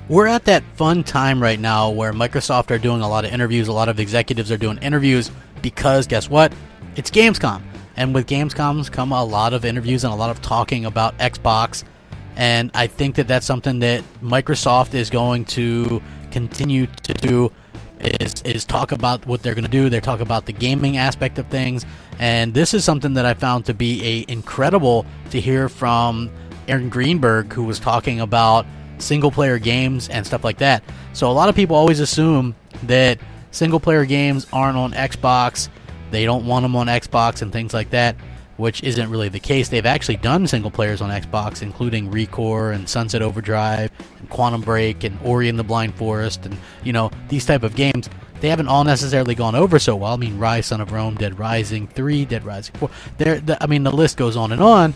We're at that fun time right now where Microsoft are doing a lot of interviews, a lot of executives are doing interviews because, guess what? It's Gamescom. And with Gamescoms come a lot of interviews and a lot of talking about Xbox. And I think that that's something that Microsoft is going to continue to do, is talk about what they're going to do. They talk about the gaming aspect of things. And this is something that I found to be incredible to hear from Aaron Greenberg, who was talking about single-player games and stuff like that. So a lot of people always assume that single-player games aren't on Xbox. They don't want them on Xbox and things like that, which isn't really the case. They've actually done single players on Xbox, including Recore and Sunset Overdrive and Quantum Break and Ori and the Blind Forest and, you know, these type of games. They haven't all necessarily gone over so well. I mean, Rise, Son of Rome, Dead Rising 3, Dead Rising 4. I mean, the list goes on and on.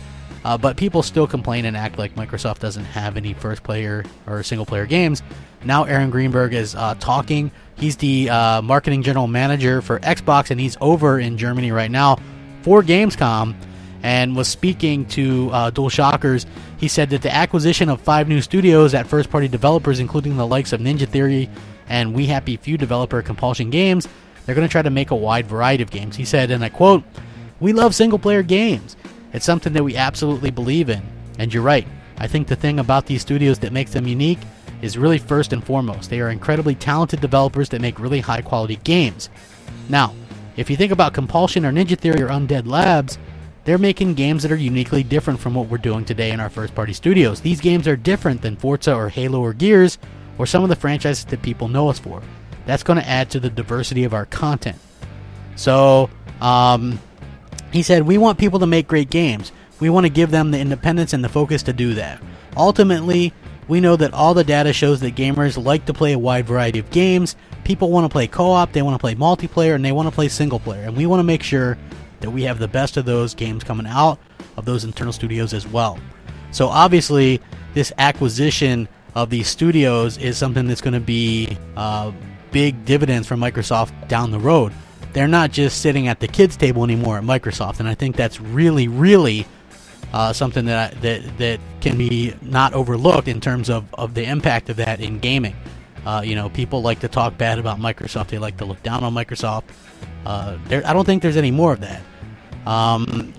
But people still complain and act like Microsoft doesn't have any first-player or single-player games. Now Aaron Greenberg is talking. He's the marketing general manager for Xbox, and he's over in Germany right now for Gamescom, and was speaking to DualShockers. He said that the acquisition of 5 new studios at first-party developers, including the likes of Ninja Theory and We Happy Few developer Compulsion Games, they're going to try to make a wide variety of games. He said, and I quote, "We love single-player games. It's something that we absolutely believe in. And you're right. I think the thing about these studios that makes them unique is really first and foremost, they are incredibly talented developers that make really high-quality games. Now, if you think about Compulsion or Ninja Theory or Undead Labs, they're making games that are uniquely different from what we're doing today in our first-party studios. These games are different than Forza or Halo or Gears or some of the franchises that people know us for. That's going to add to the diversity of our content." So, he said, "We want people to make great games. We want to give them the independence and the focus to do that. Ultimately, we know that all the data shows that gamers like to play a wide variety of games. People want to play co-op, they want to play multiplayer, and they want to play single player. And we want to make sure that we have the best of those games coming out of those internal studios as well." So obviously, this acquisition of these studios is something that's going to be big dividends for Microsoft down the road. They're not just sitting at the kids' table anymore at Microsoft, and I think that's really, really something that can be not overlooked in terms of the impact of that in gaming. You know, people like to talk bad about Microsoft. They like to look down on Microsoft. I don't think there's any more of that.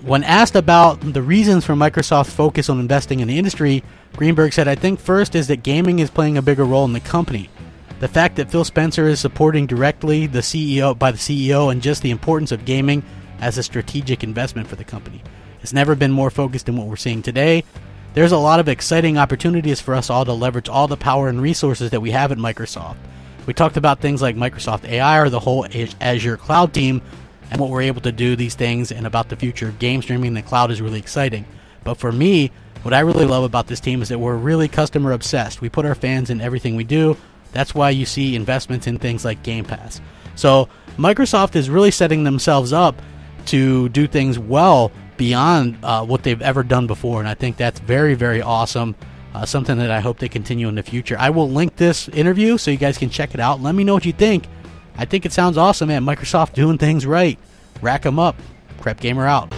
When asked about the reasons for Microsoft's focus on investing in the industry, Greenberg said, "I think first is that gaming is playing a bigger role in the company. The fact that Phil Spencer is supporting directly the CEO and just the importance of gaming as a strategic investment for the company. It's never been more focused than what we're seeing today. There's a lot of exciting opportunities for us all to leverage all the power and resources that we have at Microsoft. We talked about things like Microsoft AI or the whole Azure cloud team and what we're able to do these things, and about the future of game streaming in the cloud is really exciting. But for me, what I really love about this team is that we're really customer obsessed. We put our fans in everything we do. That's why you see investments in things like Game Pass." So Microsoft is really setting themselves up to do things well beyond what they've ever done before, and I think that's very, very awesome. Something that I hope they continue in the future. I will link this interview so you guys can check it out. Let me know what you think. I think it sounds awesome, man. Microsoft doing things right. Rack 'em up. Crapgamer out.